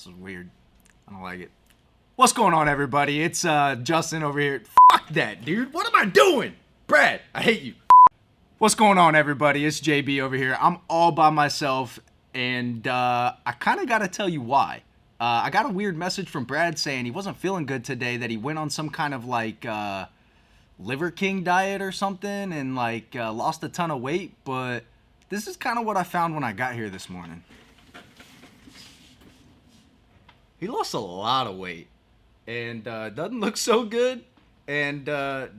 This is weird. I don't like it. What's going on, everybody? It's Justin over here. Fuck that, dude. What am I doing? Brad, I hate you. What's going on, everybody? It's JB over here. I'm all by myself, and I kind of got to tell you why. I got a weird message from Brad saying he wasn't feeling good today, that he went on some kind of like Liver King diet or something and like lost a ton of weight, but this is kind of what I found when I got here this morning. He lost a lot of weight and doesn't look so good, and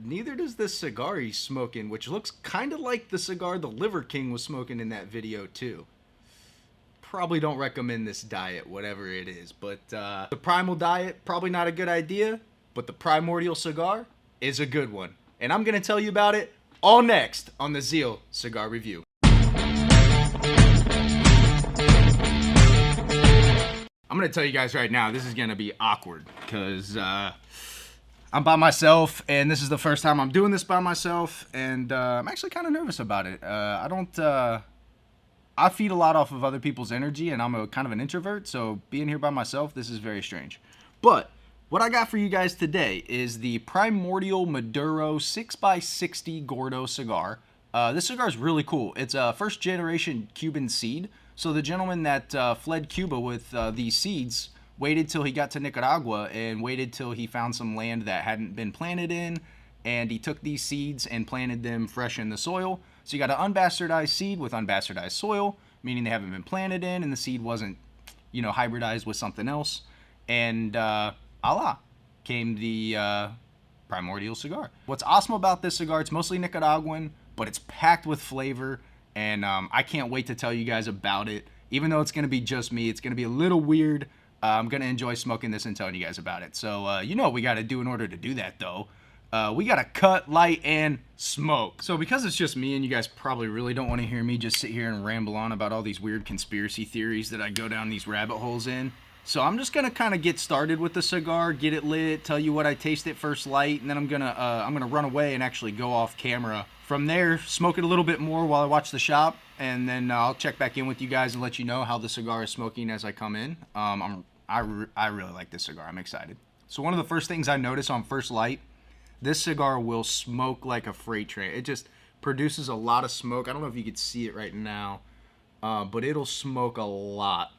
neither does this cigar he's smoking, which looks kind of like the cigar the Liver King was smoking in that video too. Probably don't recommend this diet, whatever it is, but the primal diet, probably not a good idea, but the primordial cigar is a good one, and I'm going to tell you about it all next on the Zeal Cigar Review. I'm going to tell you guys right now, this is going to be awkward, because I'm by myself, and this is the first time I'm doing this by myself, and I'm actually kind of nervous about it. I feed a lot off of other people's energy, and I'm a kind of an introvert, so being here by myself, this is very strange. But what I got for you guys today is the Primordial Maduro 6x60 Gordo cigar. This cigar is really cool. It's a first generation Cuban seed. So the gentleman that fled Cuba with these seeds waited till he got to Nicaragua and waited till he found some land that hadn't been planted in, and he took these seeds and planted them fresh in the soil. So you got an unbastardized seed with unbastardized soil, meaning they haven't been planted in and the seed wasn't, hybridized with something else. And voila, came the Primordial cigar. What's awesome about this cigar, it's mostly Nicaraguan, but it's packed with flavor. And I can't wait to tell you guys about it. Even though it's going to be just me, it's going to be a little weird. I'm going to enjoy smoking this and telling you guys about it. So you know what we got to do in order to do that, though. We got to cut, light, and smoke. So because it's just me, and you guys probably really don't want to hear me just sit here and ramble on about all these weird conspiracy theories that I go down these rabbit holes in. So I'm just going to kind of get started with the cigar, get it lit, tell you what I taste at first light, and then I'm going to run away and actually go off camera. From there, smoke it a little bit more while I watch the shop, and then I'll check back in with you guys and let you know how the cigar is smoking as I come in. I really like this cigar. I'm excited. So one of the first things I notice on first light, this cigar will smoke like a freight train. It just produces a lot of smoke. I don't know if you could see it right now, but it'll smoke a lot.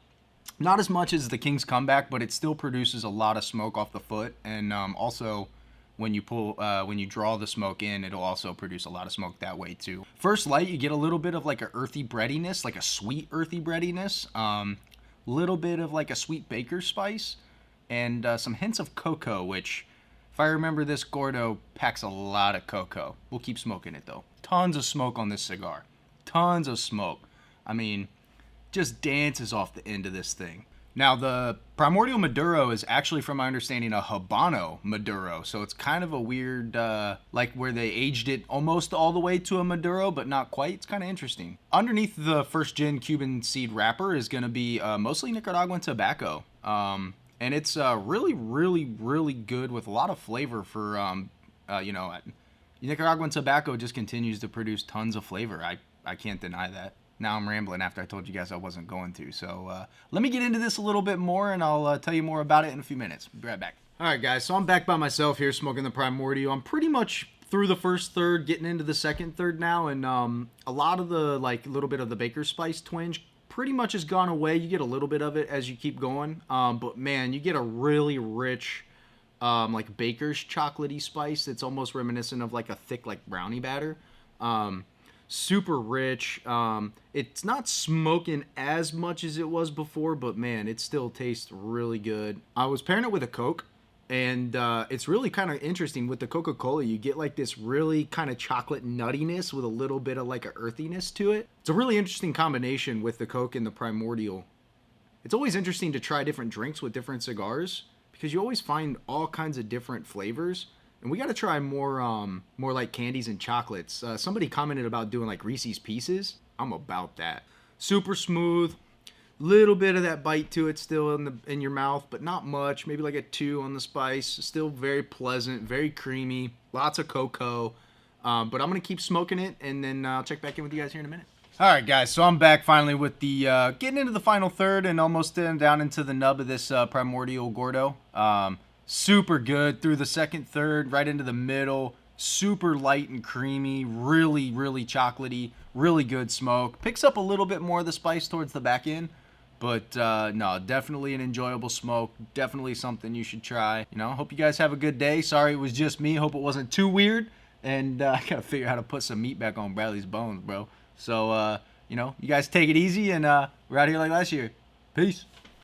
Not as much as the King's Comeback, but it still produces a lot of smoke off the foot, and also when you draw the smoke in, it'll also produce a lot of smoke that way too. First light, you get a little bit of like a earthy breadiness, like a sweet earthy breadiness, little bit of like a sweet baker's spice, and some hints of cocoa, which, if I remember, this Gordo packs a lot of cocoa. We'll keep smoking it though. Tons of smoke on this cigar. Tons of smoke. I mean, just dances off the end of this thing. Now, the Primordial Maduro is actually, from my understanding, a Habano Maduro. So it's kind of a weird, like where they aged it almost all the way to a Maduro, but not quite. It's kind of interesting. Underneath the first gen Cuban seed wrapper is going to be mostly Nicaraguan tobacco. And it's really, really, really good with a lot of flavor for, Nicaraguan tobacco just continues to produce tons of flavor. I can't deny that. Now I'm rambling after I told you guys I wasn't going to. So let me get into this a little bit more, and I'll tell you more about it in a few minutes. Be right back. All right, guys. So I'm back by myself here smoking the Primordial. I'm pretty much through the first third, getting into the second third now, and a lot of the little bit of the baker's spice twinge pretty much has gone away. You get a little bit of it as you keep going, but man, you get a really rich baker's chocolatey spice that's almost reminiscent of like a thick brownie batter. Super rich. It's not smoking as much as it was before, but man, it still tastes really good. I was pairing it with a Coke, and it's really kind of interesting. With the Coca-Cola, you get like this really kind of chocolate nuttiness with a little bit of like a earthiness to it. It's a really interesting combination with the Coke and the Primordial. It's always interesting to try different drinks with different cigars, because you always find all kinds of different flavors. And we got to try more like candies and chocolates. Somebody commented about doing like Reese's Pieces. I'm about that. Super smooth, little bit of that bite to it still in your mouth, but not much. Maybe like a 2 on the spice. Still very pleasant, very creamy, lots of cocoa. But I'm gonna keep smoking it, and then I'll check back in with you guys here in a minute. All right, guys, so I'm back finally with the getting into the final third and almost down into the nub of this Primordial Gordo. Super good through the second third, right into the middle. Super light and creamy, really, really chocolatey, really good smoke. Picks up a little bit more of the spice towards the back end, but no, definitely an enjoyable smoke. Definitely something you should try. You know, hope you guys have a good day. Sorry it was just me. Hope it wasn't too weird. And I gotta figure out how to put some meat back on Bradley's bones, bro. So, you know, you guys take it easy, and we're out here like last year. Peace.